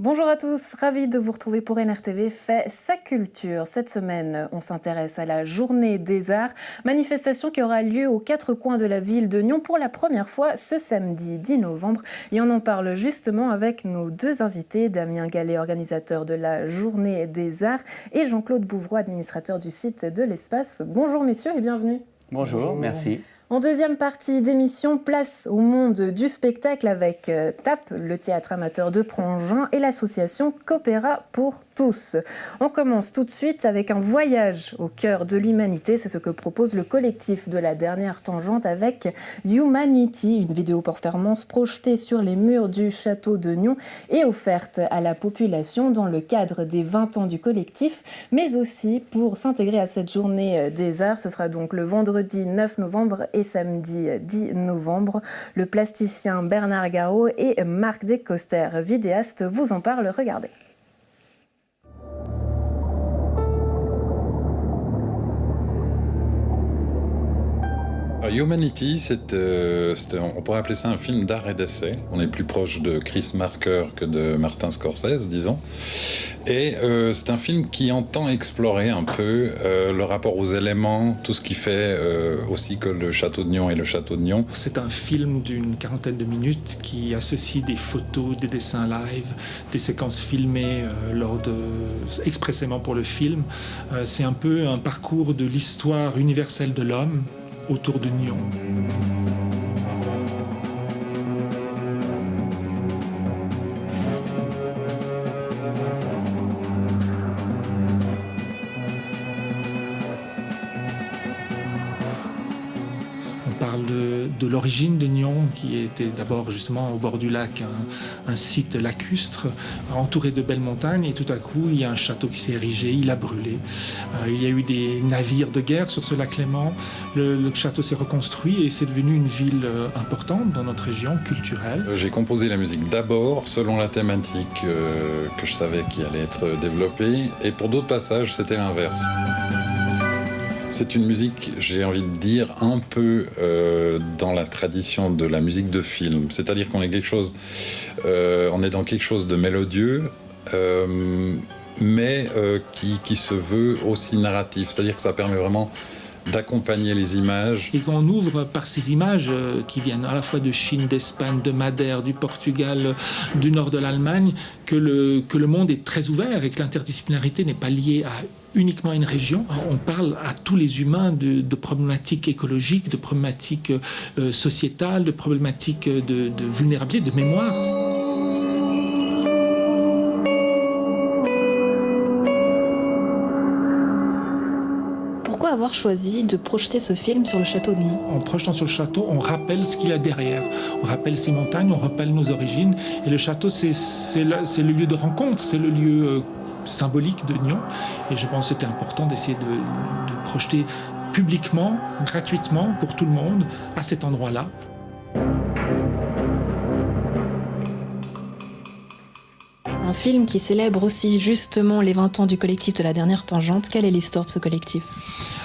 Bonjour à tous, ravi de vous retrouver pour NRTV fait sa culture. Cette semaine, on s'intéresse à la Journée des Arts, manifestation qui aura lieu aux quatre coins de la ville de Nyon pour la première fois ce samedi 10 novembre. Et on en parle justement avec nos deux invités, Damien Gallet, organisateur de la Journée des Arts, et Jean-Claude Bouvroy, administrateur du site de l'Espace. Bonjour messieurs et bienvenue. Bonjour, merci. En deuxième partie d'émission, place au monde du spectacle avec TAP, le théâtre amateur de Prangin, et l'association Coopéra pour tous. On commence tout de suite avec un voyage au cœur de l'humanité. C'est ce que propose le collectif de la dernière tangente avec Humanity, une vidéo-performance projetée sur les murs du château de Nyon et offerte à la population dans le cadre des 20 ans du collectif, mais aussi pour s'intégrer à cette journée des arts. Ce sera donc le vendredi 9 novembre et samedi 10 novembre. Le plasticien Bernard Garot et Marc Descoster, vidéaste, vous en parlent. Regardez. Humanity, on pourrait appeler ça un film d'art et d'essai. On est plus proche de Chris Marker que de Martin Scorsese, disons. Et c'est un film qui entend explorer un peu le rapport aux éléments, tout ce qui fait aussi que le château de Nyon est le château de Nyon. C'est un film d'une quarantaine de minutes qui associe des photos, des dessins live, des séquences filmées expressément pour le film. C'est un peu un parcours de l'histoire universelle de l'homme autour de Nyon. On parle de l'origine de Nyon, qui était d'abord justement au bord du lac, un site lacustre, entouré de belles montagnes, et tout à coup, il y a un château qui s'est érigé, il a brûlé. Il y a eu des navires de guerre sur ce lac Léman, le château s'est reconstruit et c'est devenu une ville importante dans notre région, culturelle. J'ai composé la musique d'abord selon la thématique que je savais qui allait être développée, et pour d'autres passages, c'était l'inverse. C'est une musique, j'ai envie de dire, un peu dans la tradition de la musique de film. C'est-à-dire qu'on est on est dans quelque chose de mélodieux, mais qui se veut aussi narratif. C'est-à-dire que ça permet vraiment d'accompagner les images. Et qu'on ouvre par ces images qui viennent à la fois de Chine, d'Espagne, de Madère, du Portugal, du nord de l'Allemagne, que le monde est très ouvert et que l'interdisciplinarité n'est pas liée à uniquement une région. On parle à tous les humains de problématiques écologiques, de problématiques sociétales, de problématiques de vulnérabilité, de mémoire. Pourquoi avoir choisi de projeter ce film sur le château de Nyon ? En projetant sur le château, on rappelle ce qu'il y a derrière. On rappelle ces montagnes, on rappelle nos origines. Et le château, c'est le lieu de rencontre, c'est le lieu symbolique de Nyon. Et je pense que c'était important d'essayer de projeter publiquement, gratuitement, pour tout le monde, à cet endroit-là. Un film qui célèbre aussi justement les 20 ans du collectif de la dernière tangente. Quelle est l'histoire de ce collectif ?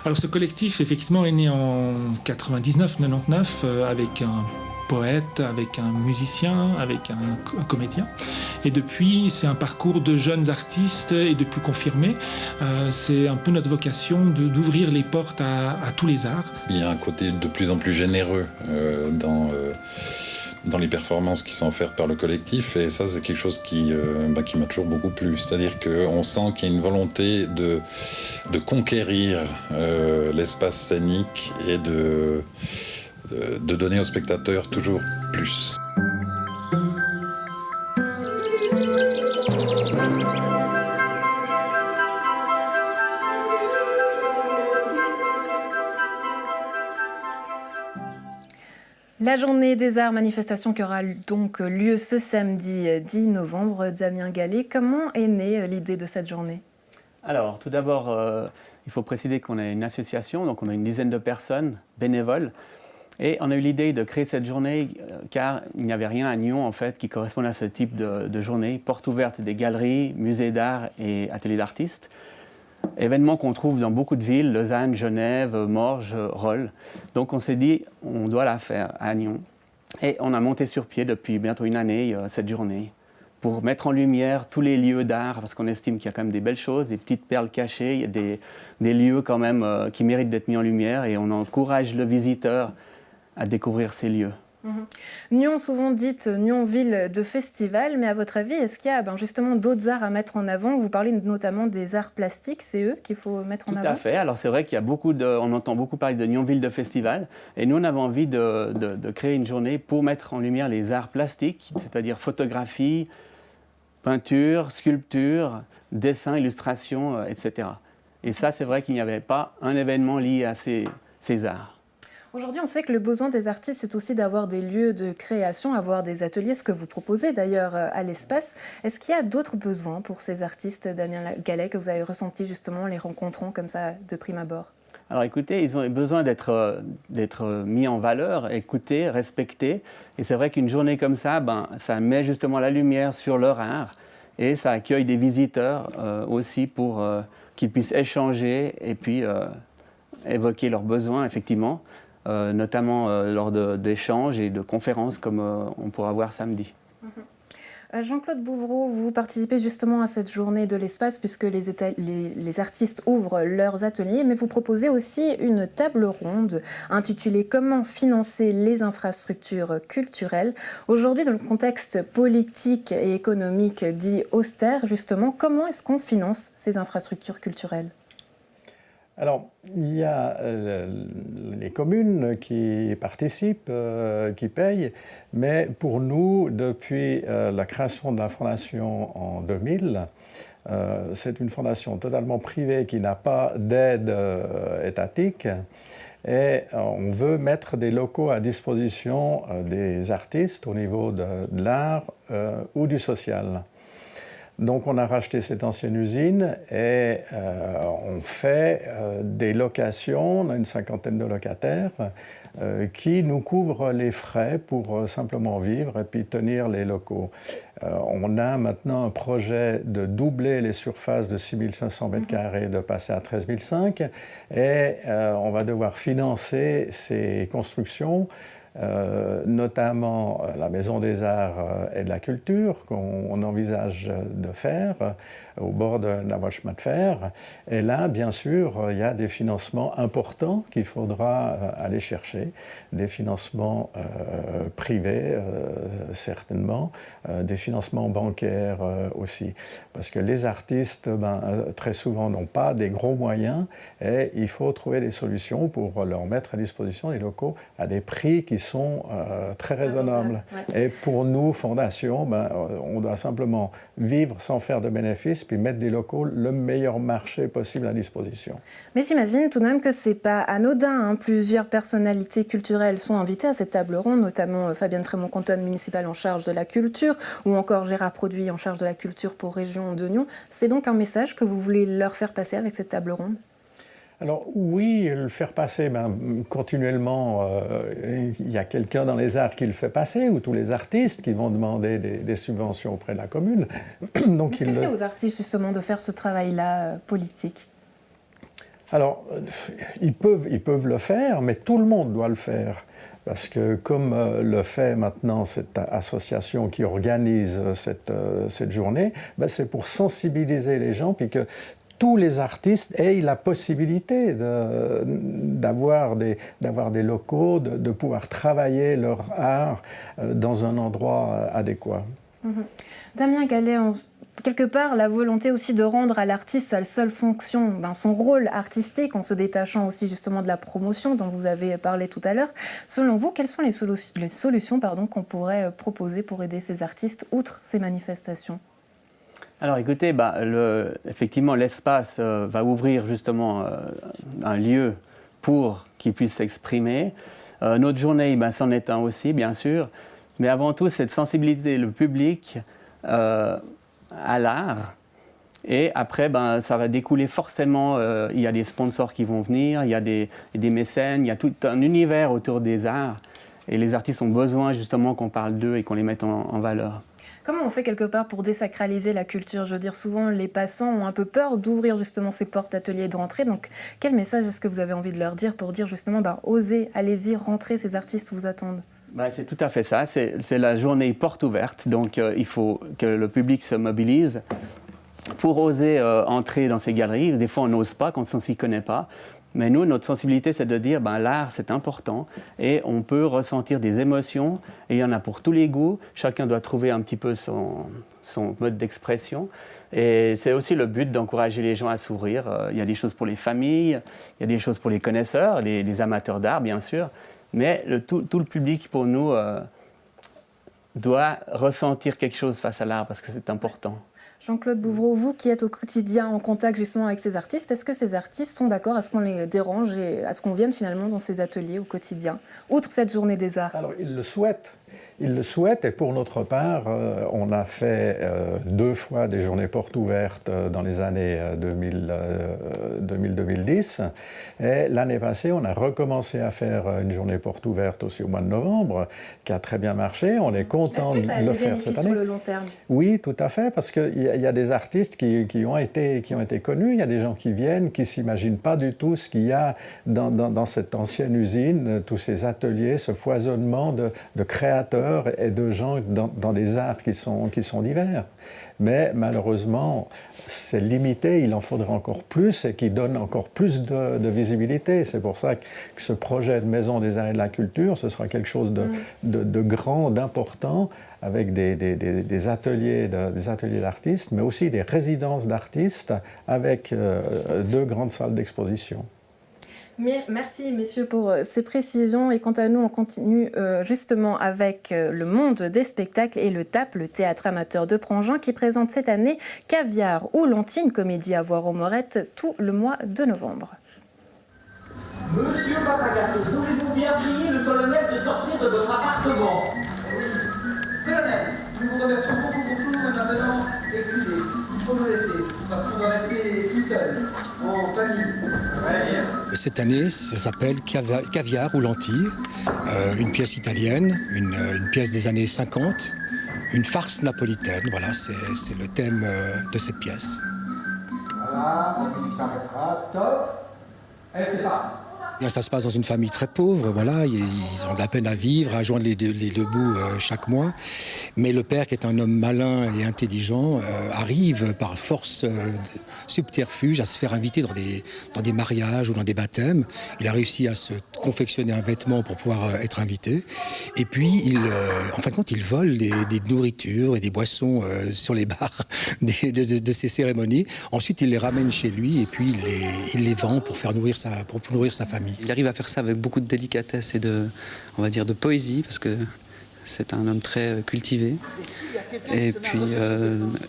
Alors ce collectif, effectivement, est né en 99-99 avec un poète, avec un musicien, avec un comédien. Et depuis, c'est un parcours de jeunes artistes et de plus confirmés. C'est un peu notre vocation d'ouvrir les portes à tous les arts. Il y a un côté de plus en plus généreux dans les performances qui sont offertes par le collectif, et ça c'est quelque chose qui m'a toujours beaucoup plu. C'est-à-dire qu'on sent qu'il y a une volonté de conquérir l'espace scénique et de donner aux spectateurs toujours plus. La Journée des Arts, manifestation qui aura donc lieu ce samedi 10 novembre. Damien Gallet, comment est née l'idée de cette journée ? Alors, tout d'abord, il faut préciser qu'on est une association, donc on a une dizaine de personnes bénévoles. Et on a eu l'idée de créer cette journée car il n'y avait rien à Nyon en fait qui correspondait à ce type de journée. Porte ouverte des galeries, musées d'art et ateliers d'artistes. Événements qu'on trouve dans beaucoup de villes, Lausanne, Genève, Morges, Rolle. Donc on s'est dit, on doit la faire à Nyon. Et on a monté sur pied depuis bientôt une année cette journée. pour mettre en lumière tous les lieux d'art, parce qu'on estime qu'il y a quand même des belles choses, des petites perles cachées, il y a des lieux quand même qui méritent d'être mis en lumière, et on encourage le visiteur à découvrir ces lieux. Nyon, souvent dite Nyon ville de festival, mais à votre avis, est-ce qu'il y a justement d'autres arts à mettre en avant? Vous parlez notamment des arts plastiques, c'est eux qu'il faut mettre en avant? Tout à fait. Alors c'est vrai qu'il y a on entend beaucoup parler de Nyon ville de festival, et nous on avait envie de créer une journée pour mettre en lumière les arts plastiques, c'est-à-dire photographie, peinture, sculpture, dessin, illustration, etc. Et ça, c'est vrai qu'il n'y avait pas un événement lié à ces arts. Aujourd'hui, on sait que le besoin des artistes, c'est aussi d'avoir des lieux de création, avoir des ateliers, ce que vous proposez d'ailleurs à l'espace. Est-ce qu'il y a d'autres besoins pour ces artistes, Damien Gallet, que vous avez ressenti justement en les rencontrant comme ça de prime abord? Alors écoutez, ils ont besoin d'être mis en valeur, écoutés, respectés. Et c'est vrai qu'une journée comme ça, ça met justement la lumière sur leur art et ça accueille des visiteurs aussi pour qu'ils puissent échanger et puis évoquer leurs besoins, effectivement. Notamment lors d'échanges et de conférences comme on pourra voir samedi. Jean-Claude Bouvreau, vous participez justement à cette journée de l'espace puisque les artistes ouvrent leurs ateliers, mais vous proposez aussi une table ronde intitulée « Comment financer les infrastructures culturelles ». Aujourd'hui, dans le contexte politique et économique dit austère, justement, comment est-ce qu'on finance ces infrastructures culturelles ? Alors, il y a les communes qui participent, qui payent, mais pour nous, depuis la création de la fondation en 2000, c'est une fondation totalement privée qui n'a pas d'aide étatique et on veut mettre des locaux à disposition des artistes au niveau de l'art ou du social. Donc on a racheté cette ancienne usine et on fait des locations, on a une 50aine de locataires qui nous couvrent les frais pour simplement vivre et puis tenir les locaux. On a maintenant un projet de doubler les surfaces de 6500 m², de passer à 13 500 et on va devoir financer ces constructions. Notamment la Maison des Arts et de la Culture qu'on envisage de faire au bord de la voie chemin de fer. Et là, bien sûr, il y a des financements importants qu'il faudra aller chercher, des financements privés certainement, des financements bancaires aussi. Parce que les artistes, très souvent, n'ont pas des gros moyens et il faut trouver des solutions pour leur mettre à disposition des locaux à des prix qui sont très raisonnables. Ouais. Et pour nous, Fondation, on doit simplement vivre sans faire de bénéfices puis mettre des locaux le meilleur marché possible à disposition. Mais j'imagine tout de même que ce n'est pas anodin. Plusieurs personnalités culturelles sont invitées à cette table ronde, notamment Fabienne Frémont-Contonne, municipale en charge de la culture, ou encore Gérard Produit en charge de la culture pour Région de Nyon. C'est donc un message que vous voulez leur faire passer avec cette table ronde ? Alors oui, le faire passer, continuellement, il y a quelqu'un dans les arts qui le fait passer, ou tous les artistes qui vont demander des subventions auprès de la commune. Donc, est-ce que c'est aux artistes justement de faire ce travail-là politique ? Alors, ils peuvent le faire, mais tout le monde doit le faire. Parce que comme le fait maintenant cette association qui organise cette journée, c'est pour sensibiliser les gens, puis que tous les artistes aient la possibilité d'avoir des locaux, de pouvoir travailler leur art dans un endroit adéquat. Damien Gallet, quelque part, la volonté aussi de rendre à l'artiste sa seule fonction, son rôle artistique, en se détachant aussi justement de la promotion dont vous avez parlé tout à l'heure. Selon vous, quelles sont les solutions qu'on pourrait proposer pour aider ces artistes, outre ces manifestations ? Alors écoutez, effectivement, l'espace va ouvrir justement un lieu pour qu'ils puissent s'exprimer. Notre journée, c'en est un aussi, bien sûr. Mais avant tout, c'est de sensibiliser le public à l'art. Et après, ça va découler forcément, il y a des sponsors qui vont venir, il y a des mécènes, il y a tout un univers autour des arts. Et les artistes ont besoin justement qu'on parle d'eux et qu'on les mette en valeur. Comment on fait quelque part pour désacraliser la culture ? Je veux dire, souvent les passants ont un peu peur d'ouvrir justement ces portes ateliers et de rentrer. Donc, quel message est-ce que vous avez envie de leur dire pour dire justement, osez, allez-y, rentrez, ces artistes vous attendent ? C'est tout à fait ça. C'est la journée porte ouverte. Donc, il faut que le public se mobilise pour oser entrer dans ces galeries. Des fois, on n'ose pas quand on ne s'y connaît pas. Mais nous, notre sensibilité, c'est de dire l'art, c'est important et on peut ressentir des émotions et il y en a pour tous les goûts. Chacun doit trouver un petit peu son mode d'expression. Et c'est aussi le but d'encourager les gens à s'ouvrir. Il y a des choses pour les familles, il y a des choses pour les connaisseurs, les amateurs d'art, bien sûr. Mais tout le public, pour nous, doit ressentir quelque chose face à l'art parce que c'est important. Jean-Claude Bouvreau, vous qui êtes au quotidien en contact justement avec ces artistes, est-ce que ces artistes sont d'accord à ce qu'on les dérange et à ce qu'on vienne finalement dans ces ateliers au quotidien, outre cette journée des arts? Alors, ils le souhaitent. Ils le souhaitent et pour notre part, on a fait 2 fois des journées portes ouvertes dans les années 2000-2010. Et l'année passée, on a recommencé à faire une journée porte ouverte aussi au mois de novembre, qui a très bien marché. On est content de le faire cette année. Sur le long terme? Oui, tout à fait, parce qu'il y a des artistes qui ont été connus. Il y a des gens qui viennent, qui ne s'imaginent pas du tout ce qu'il y a dans cette ancienne usine, tous ces ateliers, ce foisonnement de créateurs et de gens dans des arts qui sont divers. Mais malheureusement, c'est limité, il en faudrait encore plus et qui donne encore plus de visibilité. C'est pour ça que ce projet de Maison des Arts et de la Culture, ce sera quelque chose de grand, d'important, avec des ateliers d'artistes, mais aussi des résidences d'artistes avec 2 grandes salles d'exposition. Merci messieurs pour ces précisions et quant à nous on continue justement avec le monde des spectacles et le TAP, le théâtre amateur de Prangin qui présente cette année Caviar ou Lentilles, une comédie à voir aux Morettes tout le mois de novembre. Monsieur Papagato, pouvez-vous bien prier le colonel de sortir de votre appartement? Oui. Colonel, nous vous remercions beaucoup pour tout, mais maintenant, excusez, il faut nous laisser, parce qu'on va rester tout seul, en famille. Très bien. Cette année, ça s'appelle Caviar ou Lentilles, une pièce italienne, une pièce des années 50, une farce napolitaine. Voilà, c'est le thème de cette pièce. Voilà, la musique s'arrêtera, top. Et c'est parti. Bien, ça se passe dans une famille très pauvre, voilà, ils ont de la peine à vivre, à joindre les deux bouts chaque mois. Mais le père, qui est un homme malin et intelligent, arrive par force subterfuge à se faire inviter dans des mariages ou dans des baptêmes. Il a réussi à se confectionner un vêtement pour pouvoir être invité. Et puis, en fin de compte, il vole des nourritures et des boissons sur les bars de ces cérémonies. Ensuite, il les ramène chez lui et puis il les vend pour nourrir sa famille. Il arrive à faire ça avec beaucoup de délicatesse et de poésie, parce que c'est un homme très cultivé. Et puis,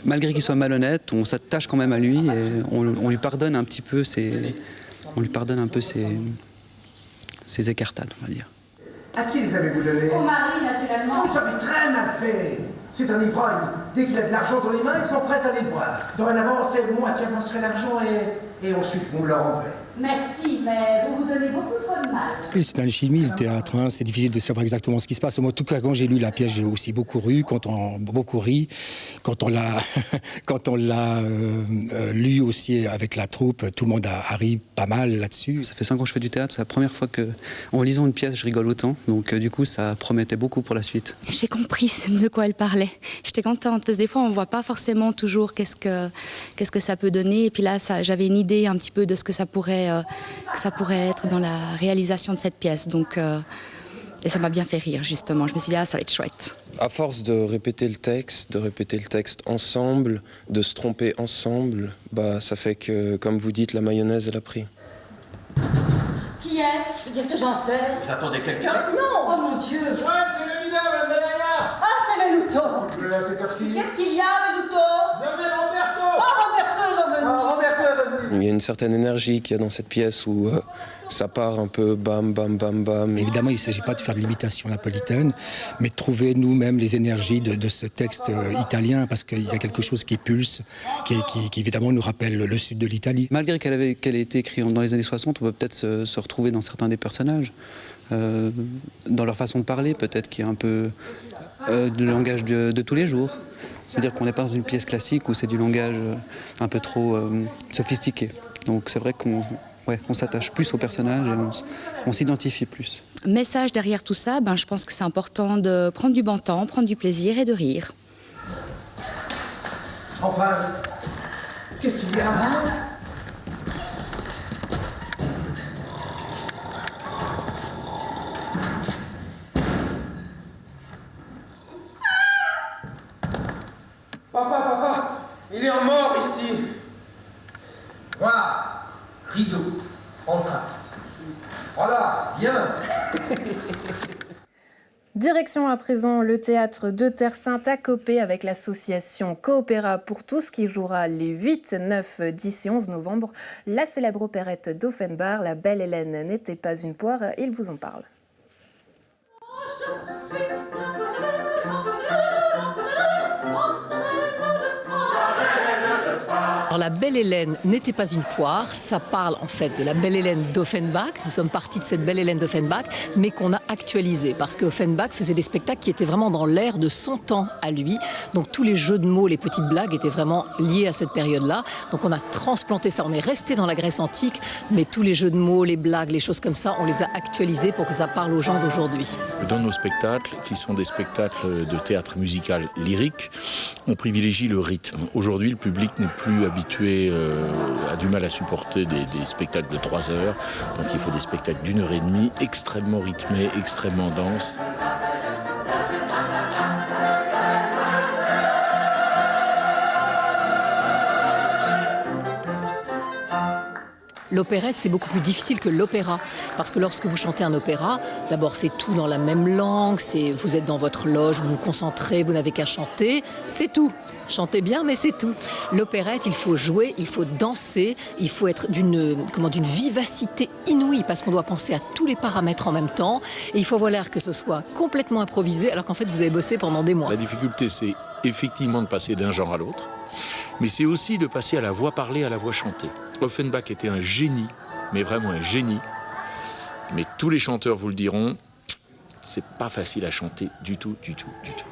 malgré qu'il soit malhonnête, on s'attache quand même à lui et on lui pardonne un petit peu ses écartades, on va dire. À qui les avez-vous donnés? Au mari, naturellement. Vous avez très mal fait. C'est un ivrogne. Dès qu'il a de l'argent dans les mains, il s'empresse d'aller le boire. Dorénavant, c'est moi qui avancerai l'argent et ensuite vous me le rendrez. Merci, mais vous vous donnez beaucoup trop de mal. C'est une alchimie, le théâtre, hein. C'est difficile de savoir exactement ce qui se passe. Moi, en tout cas, quand j'ai lu la pièce, j'ai aussi beaucoup ri. Quand on l'a lu aussi avec la troupe, tout le monde a ri pas mal là-dessus. Ça fait 5 ans que je fais du théâtre, c'est la première fois qu'en lisant une pièce, je rigole autant. Donc du coup, ça promettait beaucoup pour la suite. J'ai compris de quoi elle parlait. J'étais contente, parce que des fois, on ne voit pas forcément toujours qu'est-ce que ça peut donner. Et puis là, j'avais une idée un petit peu de ce que ça pourrait être dans la réalisation de cette pièce. Donc, et ça m'a bien fait rire, justement. Je me suis dit, ça va être chouette. À force de répéter le texte ensemble, de se tromper ensemble, ça fait que, comme vous dites, la mayonnaise, elle a pris. Qui est-ce? Qu'est-ce que j'en sais? Vous attendez quelqu'un? Non! Oh mon Dieu! Ouais, c'est le leader, la derrière. Ah, c'est Venuto! Là, c'est Percy. Qu'est-ce qu'il y a, Venuto? Venez, Roberto! Oh, Roberto est revenu! Ah, Roberto est revenu. Il y a une certaine énergie qu'il y a dans cette pièce où ça part un peu bam, bam, bam, bam. Évidemment, il ne s'agit pas de faire de l'imitation napolitaine, mais de trouver nous-mêmes les énergies de ce texte italien, parce qu'il y a quelque chose qui pulse, qui évidemment nous rappelle le sud de l'Italie. Malgré qu'elle ait été écrite dans les années 60, on peut peut-être se retrouver dans certains des personnages, dans leur façon de parler, peut-être, qui est un peu du langage de tous les jours. C'est-à-dire qu'on n'est pas dans une pièce classique où c'est du langage un peu trop sophistiqué. Donc c'est vrai qu'on on s'attache plus au personnage et on s'identifie plus. Message derrière tout ça, je pense que c'est important de prendre du bon temps, prendre du plaisir et de rire. Enfin, qu'est-ce qu'il y a là? Papa, il est en mort ici. Voilà, rideau, entracte. Voilà, bien. Direction à présent le théâtre de Terre Sainte à Coppet avec l'association Coopéra pour tous qui jouera les 8, 9, 10 et 11 novembre la célèbre opérette d'Offenbach, La Belle Hélène n'était pas une poire. Il vous en parle. Alors, La Belle Hélène n'était pas une poire, ça parle en fait de la Belle Hélène d'Offenbach. Nous sommes partis de cette Belle Hélène d'Offenbach, mais qu'on a actualisée, parce qu'Offenbach faisait des spectacles qui étaient vraiment dans l'air de son temps à lui. Donc tous les jeux de mots, les petites blagues étaient vraiment liés à cette période-là. Donc on a transplanté ça, on est resté dans la Grèce antique, mais tous les jeux de mots, les blagues, les choses comme ça, on les a actualisés pour que ça parle aux gens d'aujourd'hui. Dans nos spectacles, qui sont des spectacles de théâtre musical lyrique, on privilégie le rythme. Aujourd'hui, le public n'est plus habitué, a du mal à supporter des spectacles de 3 heures. Donc il faut des spectacles d'1 heure et demie, extrêmement rythmés, extrêmement denses. L'opérette, c'est beaucoup plus difficile que l'opéra, parce que lorsque vous chantez un opéra, d'abord c'est tout dans la même langue, vous êtes dans votre loge, vous vous concentrez, vous n'avez qu'à chanter, c'est tout. Chantez bien, mais c'est tout. L'opérette, il faut jouer, il faut danser, il faut être d'une vivacité inouïe, parce qu'on doit penser à tous les paramètres en même temps, et il faut voir que ce soit complètement improvisé, alors qu'en fait vous avez bossé pendant des mois. La difficulté, c'est effectivement de passer d'un genre à l'autre, mais c'est aussi de passer à la voix parlée, à la voix chantée. Offenbach était un génie, mais vraiment un génie. Mais tous les chanteurs vous le diront, c'est pas facile à chanter du tout, du tout, du tout.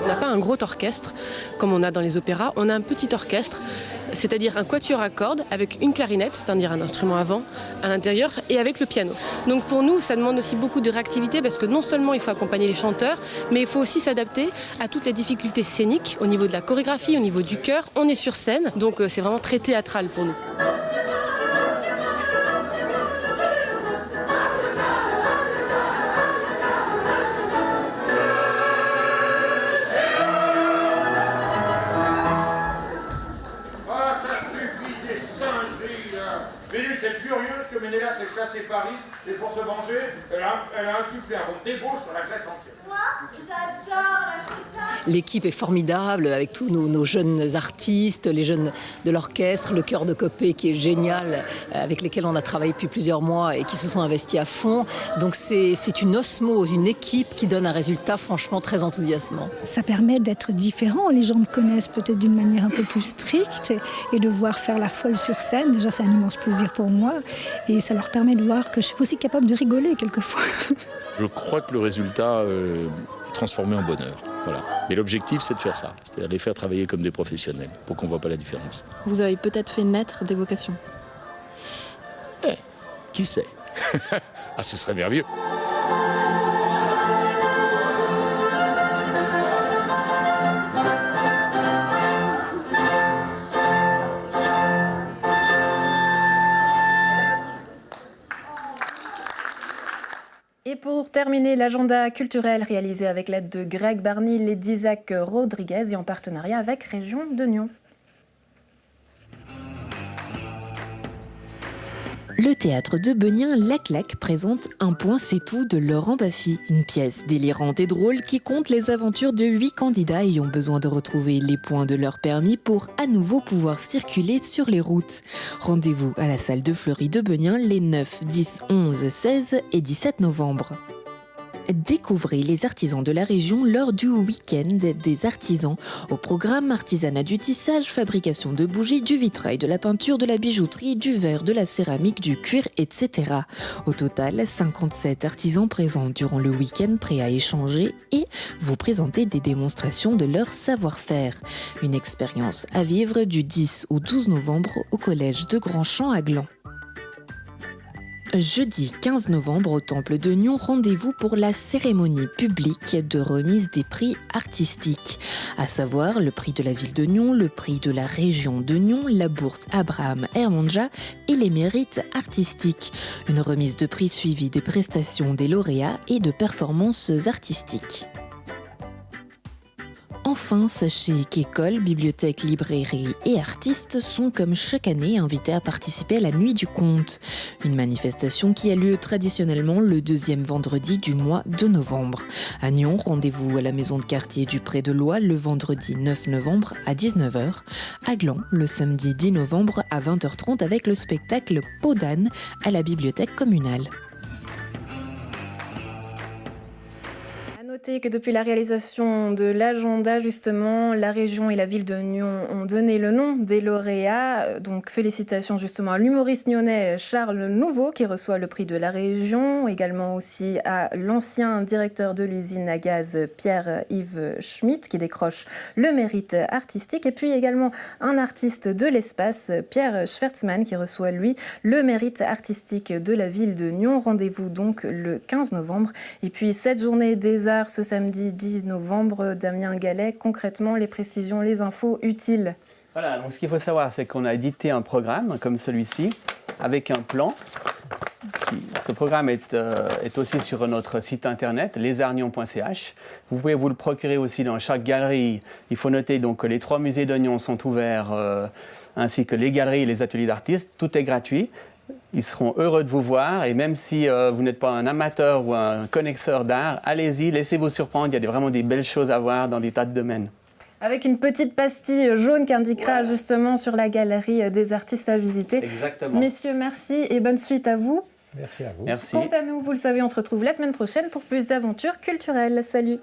On n'a pas un gros orchestre comme on a dans les opéras, on a un petit orchestre, c'est-à-dire un quatuor à cordes avec une clarinette, c'est-à-dire un instrument à vent à l'intérieur, et avec le piano. Donc pour nous, ça demande aussi beaucoup de réactivité parce que non seulement il faut accompagner les chanteurs, mais il faut aussi s'adapter à toutes les difficultés scéniques au niveau de la chorégraphie, au niveau du chœur. On est sur scène, donc c'est vraiment très théâtral pour nous. Cette furieuse que Ménélas s'est chassé Paris, et pour se venger, elle a insufflé un vent de débauche sur la Grèce entière. Moi, j'adore la pétanque. L'équipe est formidable avec tous nos jeunes artistes, les jeunes de l'orchestre, le chœur de Coppet qui est génial, avec lesquels on a travaillé depuis plusieurs mois et qui se sont investis à fond. Donc c'est une osmose, une équipe qui donne un résultat franchement très enthousiasmant. Ça permet d'être différent. Les gens me connaissent peut-être d'une manière un peu plus stricte et de voir faire la folle sur scène, déjà c'est un immense plaisir pour moi et ça leur permet de voir que je suis aussi capable de rigoler quelquefois. Je crois que le résultat est transformé en bonheur. Voilà. Mais l'objectif, c'est de faire ça, c'est-à-dire les faire travailler comme des professionnels, pour qu'on ne voit pas la différence. Vous avez peut-être fait naître des vocations. Qui sait? Ah, ce serait merveilleux. Et pour terminer, l'agenda culturel réalisé avec l'aide de Greg Barnil et d'Isaac Rodriguez et en partenariat avec Région de Nyon. Le théâtre de Beugnin Lac-Lac présente Un point c'est tout de Laurent Baffy, une pièce délirante et drôle qui conte les aventures de 8 candidats ayant besoin de retrouver les points de leur permis pour à nouveau pouvoir circuler sur les routes. Rendez-vous à la salle de Fleury de Beugnin les 9, 10, 11, 16 et 17 novembre. Découvrez les artisans de la région lors du week-end des artisans. Au programme, artisanat du tissage, fabrication de bougies, du vitrail, de la peinture, de la bijouterie, du verre, de la céramique, du cuir, etc. Au total, 57 artisans présents durant le week-end prêts à échanger et vous présenter des démonstrations de leur savoir-faire. Une expérience à vivre du 10 au 12 novembre au collège de Grandchamp à Gland. Jeudi 15 novembre au Temple de Nyon, rendez-vous pour la cérémonie publique de remise des prix artistiques, à savoir le prix de la ville de Nyon, le prix de la région de Nyon, la bourse Abraham Hermondja et les mérites artistiques. Une remise de prix suivie des prestations des lauréats et de performances artistiques. Enfin, sachez qu'écoles, bibliothèques, librairies et artistes sont comme chaque année invités à participer à la Nuit du Conte, une manifestation qui a lieu traditionnellement le deuxième vendredi du mois de novembre. À Nyon, rendez-vous à la maison de quartier du Pré de Loie le vendredi 9 novembre à 19h. À Gland, le samedi 10 novembre à 20h30 avec le spectacle Peau d'âne à la bibliothèque communale. Notez que depuis la réalisation de l'agenda, justement, la région et la ville de Nyon ont donné le nom des lauréats. Donc félicitations justement à l'humoriste nyonnais Charles Nouveau qui reçoit le prix de la région, également aussi à l'ancien directeur de l'usine à gaz Pierre-Yves Schmitt qui décroche le mérite artistique, et puis également un artiste de l'espace, Pierre Schwertzmann, qui reçoit lui le mérite artistique de la ville de Nyon. Rendez-vous donc le 15 novembre. Et puis cette journée des arts ce samedi 10 novembre, Damien Gallet, concrètement les précisions, les infos utiles. Voilà, donc ce qu'il faut savoir, c'est qu'on a édité un programme comme celui-ci, avec un plan. Ce programme est aussi sur notre site internet, lesarts-nyon.ch. Vous pouvez vous le procurer aussi dans chaque galerie. Il faut noter donc que les 3 musées de Nyon sont ouverts, ainsi que les galeries et les ateliers d'artistes. Tout est gratuit. Ils seront heureux de vous voir, et même si vous n'êtes pas un amateur ou un connaisseur d'art, allez-y, laissez-vous surprendre. Il y a vraiment des belles choses à voir dans des tas de domaines. Avec une petite pastille jaune qui indiquera justement sur la galerie des artistes à visiter. Exactement. Messieurs, merci et bonne suite à vous. Merci à vous. Merci. Quant à nous, vous le savez, on se retrouve la semaine prochaine pour plus d'aventures culturelles. Salut.